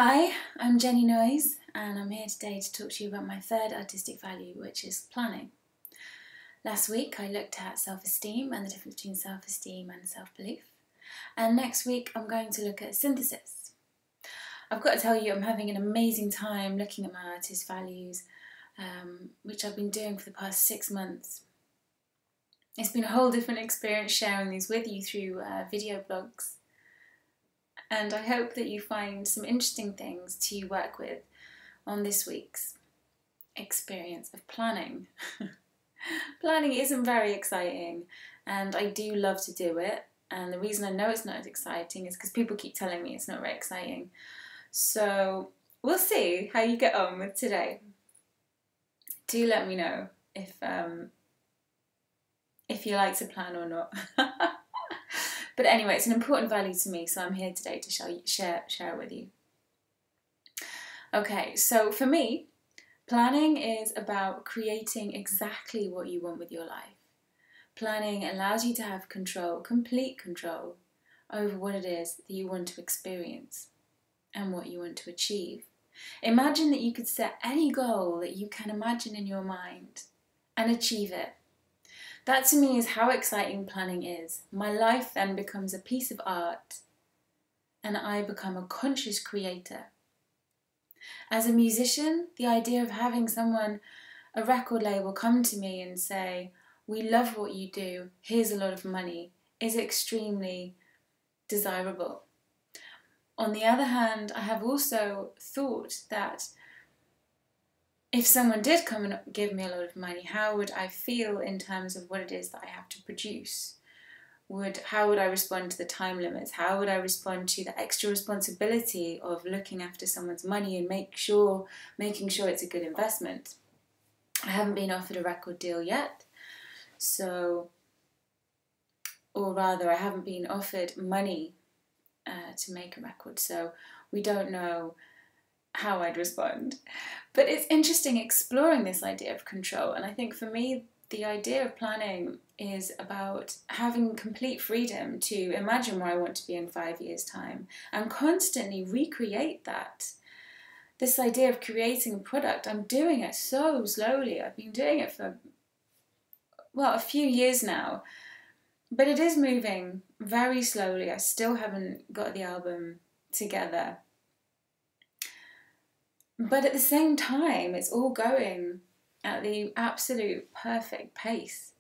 Hi, I'm Jenni Noyes and I'm here today to talk to you about my third artistic value, which is planning. Last week I looked at self-esteem and the difference between self-esteem and self-belief, and next week I'm going to look at synthesis. I've got to tell you, I'm having an amazing time looking at my artist values, which I've been doing for the past 6 months. It's been a whole different experience sharing these with you through video blogs. And I hope that you find some interesting things to work with on this week's experience of planning. Planning isn't very exciting, and I do love to do it, and the reason I know it's not as exciting is because people keep telling me it's not very exciting. So we'll see how you get on with today. Do let me know if you like to plan or not. But anyway, it's an important value to me, so I'm here today to share it with you. Okay, so for me, planning is about creating exactly what you want with your life. Planning allows you to have control, complete control, over what it is that you want to experience and what you want to achieve. Imagine that you could set any goal that you can imagine in your mind and achieve it. That to me is how exciting planning is. My life then becomes a piece of art and I become a conscious creator. As a musician, the idea of having someone, a record label, come to me and say, "We love what you do, here's a lot of money," is extremely desirable. On the other hand, I have also thought that if someone did come and give me a lot of money, how would I feel in terms of what it is that I have to produce? How would I respond to the time limits? How would I respond to the extra responsibility of looking after someone's money and making sure it's a good investment? I haven't been offered a record deal yet, or rather I haven't been offered money to make a record, so we don't know how I'd respond. But it's interesting exploring this idea of control, and I think for me the idea of planning is about having complete freedom to imagine where I want to be in 5 years' time and constantly recreate that. This idea of creating a product, I'm doing it so slowly. I've been doing it for, well, a few years now, but it is moving very slowly. I still haven't got the album together. But at the same time, it's all going at the absolute perfect pace.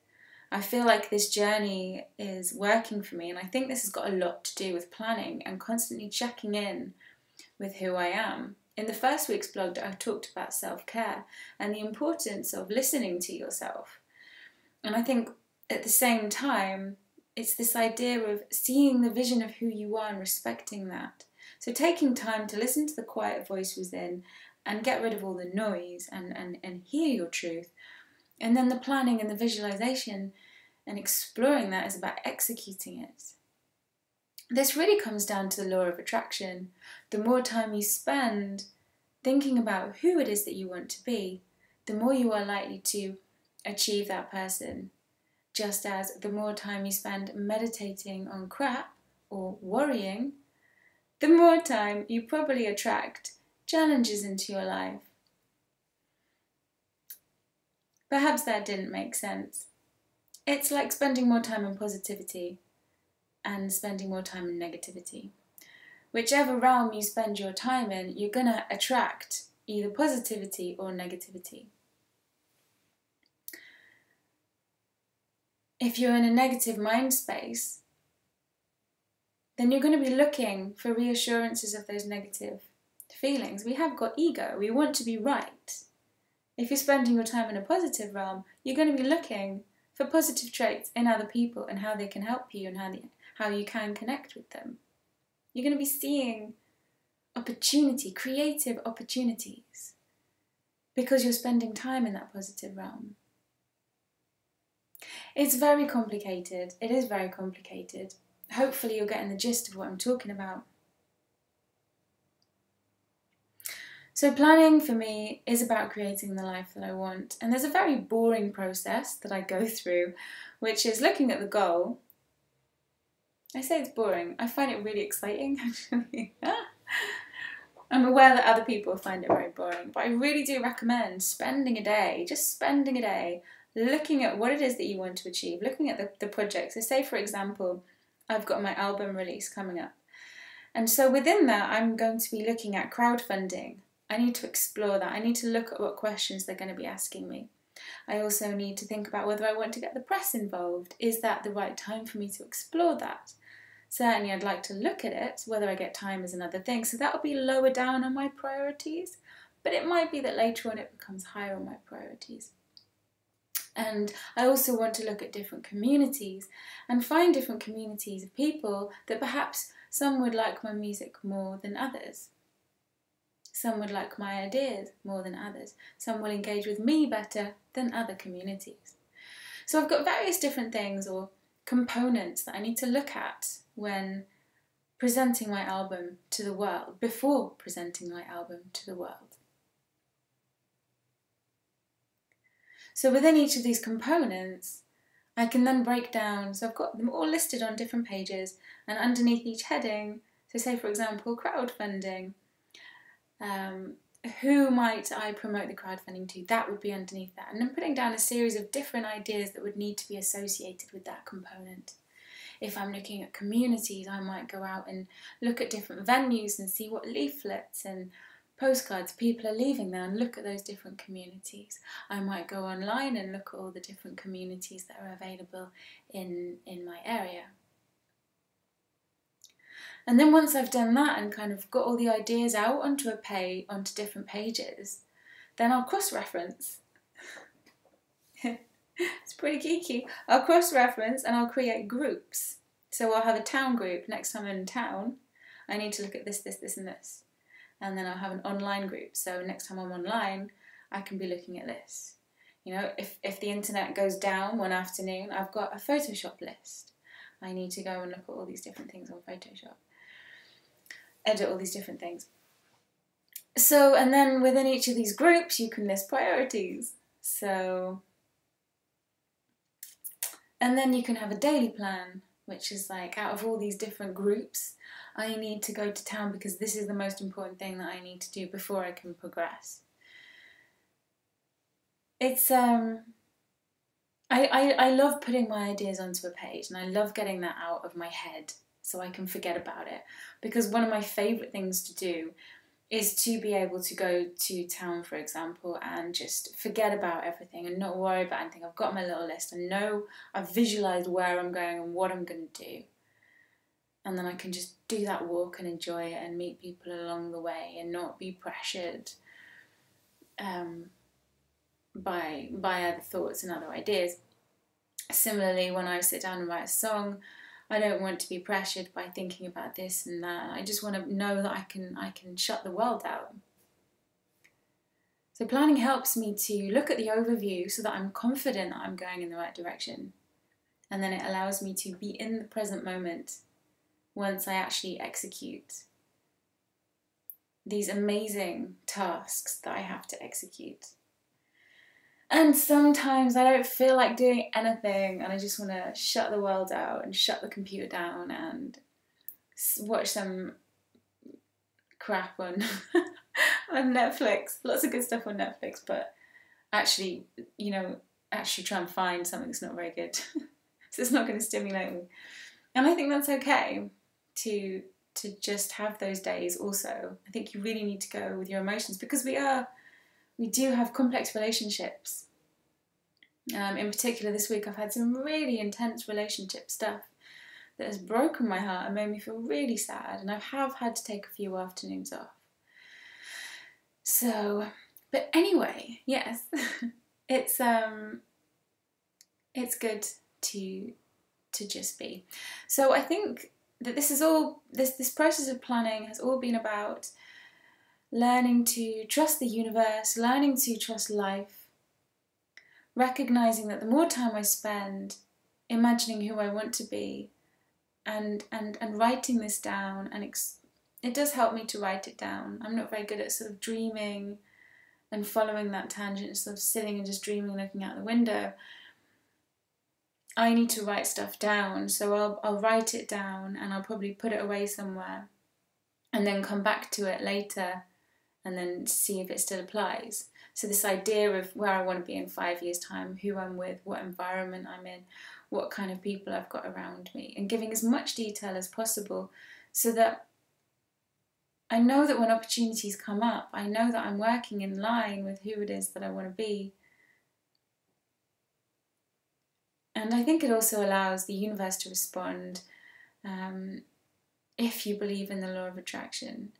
I feel like this journey is working for me, and I think this has got a lot to do with planning and constantly checking in with who I am. In the first week's blog, I talked about self-care and the importance of listening to yourself. And I think at the same time, it's this idea of seeing the vision of who you are and respecting that. So taking time to listen to the quiet voice within and get rid of all the noise and hear your truth. And then the planning and the visualization and exploring that is about executing it. This really comes down to the law of attraction. The more time you spend thinking about who it is that you want to be, the more you are likely to achieve that person. Just as the more time you spend meditating on crap or worrying, the more time you probably attract challenges into your life. Perhaps that didn't make sense. It's like spending more time in positivity and spending more time in negativity. Whichever realm you spend your time in, you're going to attract either positivity or negativity. If you're in a negative mind space, then you're going to be looking for reassurances of those negative feelings. We have got ego, we want to be right. If you're spending your time in a positive realm, you're going to be looking for positive traits in other people and how they can help you and how you can connect with them. You're going to be seeing opportunity, creative opportunities, because you're spending time in that positive realm. It's very complicated. It is very complicated. Hopefully you're getting the gist of what I'm talking about. So planning for me is about creating the life that I want, and there's a very boring process that I go through, which is looking at the goal. I say it's boring, I find it really exciting actually. I'm aware that other people find it very boring, but I really do recommend spending a day, just spending a day, looking at what it is that you want to achieve, looking at the project. So say, for example, I've got my album release coming up. And so within that, I'm going to be looking at crowdfunding. I need to explore that. I need to look at what questions they're going to be asking me. I also need to think about whether I want to get the press involved. Is that the right time for me to explore that? Certainly I'd like to look at it. Whether I get time is another thing. So that will be lower down on my priorities. But it might be that later on it becomes higher on my priorities. And I also want to look at different communities and find different communities of people that perhaps some would like my music more than others. Some would like my ideas more than others. Some will engage with me better than other communities. So I've got various different things or components that I need to look at when presenting my album to the world, before presenting my album to the world. So within each of these components, I can then break down, so I've got them all listed on different pages, and underneath each heading, so say for example crowdfunding, who might I promote the crowdfunding to? That would be underneath that. And then putting down a series of different ideas that would need to be associated with that component. If I'm looking at communities, I might go out and look at different venues and see what leaflets and postcards people are leaving there and look at those different communities. I might go online and look at all the different communities that are available in my area. And then once I've done that and kind of got all the ideas out onto onto different pages, then I'll cross-reference. It's pretty geeky. I'll cross-reference and I'll create groups. So I'll have a town group. Next time I'm in town, I need to look at this, this, this and this. And then I'll have an online group. So next time I'm online, I can be looking at this. You know, if the internet goes down one afternoon, I've got a Photoshop list. I need to go and look at all these different things on Photoshop. Edit all these different things. So, and then within each of these groups, you can list priorities. So, and then you can have a daily plan, which is like, out of all these different groups, I need to go to town because this is the most important thing that I need to do before I can progress. It's, I love putting my ideas onto a page, and I love getting that out of my head so I can forget about it. Because one of my favourite things to do is to be able to go to town, for example, and just forget about everything and not worry about anything. I've got my little list and know I've visualised where I'm going and what I'm going to do. And then I can just do that walk and enjoy it and meet people along the way and not be pressured by other thoughts and other ideas. Similarly, when I sit down and write a song, I don't want to be pressured by thinking about this and that. I just want to know that I can shut the world out. So planning helps me to look at the overview so that I'm confident that I'm going in the right direction. And then it allows me to be in the present moment once I actually execute these amazing tasks that I have to execute. And sometimes I don't feel like doing anything and I just want to shut the world out and shut the computer down and watch some crap on, on Netflix. Lots of good stuff on Netflix, but actually, you know, actually try and find something that's not very good. So it's not going to stimulate me. And I think that's okay to just have those days also. I think you really need to go with your emotions because we do have complex relationships. In particular this week I've had some really intense relationship stuff that has broken my heart and made me feel really sad, and I have had to take a few afternoons off. So, but anyway, yes, it's good to just be. So I think that this is all, this process of planning has all been about learning to trust the universe, learning to trust life, recognizing that the more time I spend imagining who I want to be and writing this down, and it does help me to write it down. I'm not very good at sort of dreaming and following that tangent, sort of sitting and just dreaming and looking out the window. I need to write stuff down, so I'll write it down and I'll probably put it away somewhere. and then come back to it later and then see if it still applies. So this idea of where I want to be in 5 years' time, who I'm with, what environment I'm in, what kind of people I've got around me, and giving as much detail as possible so that I know that when opportunities come up, I know that I'm working in line with who it is that I want to be. And I think it also allows the universe to respond if you believe in the law of attraction.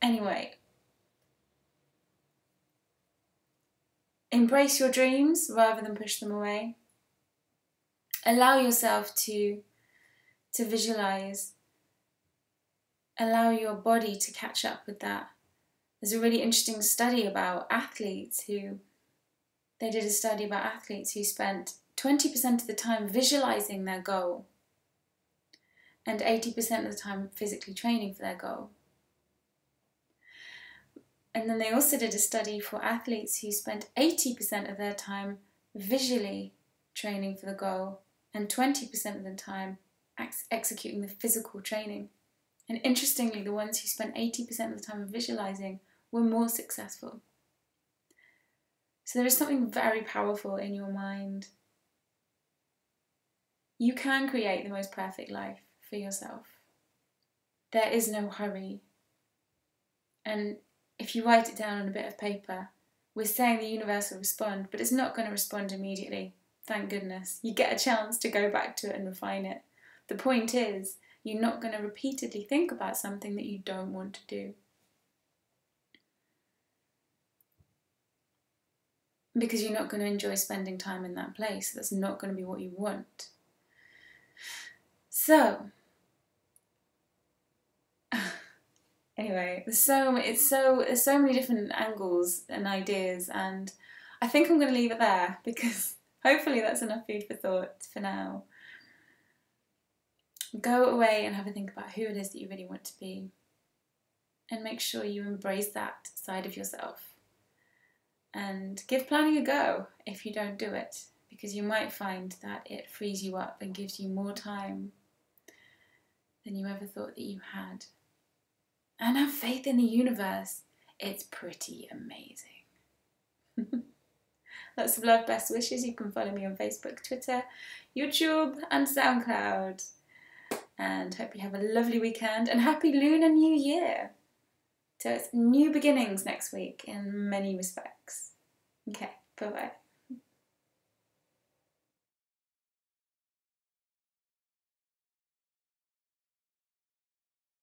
Anyway, embrace your dreams rather than push them away. Allow yourself to visualize. Allow your body to catch up with that. There's a really interesting study about athletes they did a study about athletes who spent 20% of the time visualizing their goal and 80% of the time physically training for their goal. And then they also did a study for athletes who spent 80% of their time visually training for the goal and 20% of the time executing the physical training. And interestingly, the ones who spent 80% of the time visualizing were more successful. So there is something very powerful in your mind. You can create the most perfect life for yourself. There is no hurry. And if you write it down on a bit of paper, we're saying the universe will respond, but it's not going to respond immediately. Thank goodness. You get a chance to go back to it and refine it. The point is, you're not going to repeatedly think about something that you don't want to do. Because you're not going to enjoy spending time in that place. That's not going to be what you want. So, anyway, there's so many different angles and ideas, and I think I'm going to leave it there because hopefully that's enough food for thought for now. Go away and have a think about who it is that you really want to be, and make sure you embrace that side of yourself. And give planning a go if you don't do it, because you might find that it frees you up and gives you more time than you ever thought that you had. And have faith in the universe. It's pretty amazing. Lots of love, best wishes. You can follow me on Facebook, Twitter, YouTube and SoundCloud. And hope you have a lovely weekend and happy Lunar New Year. So it's new beginnings next week in many respects. Okay, bye-bye.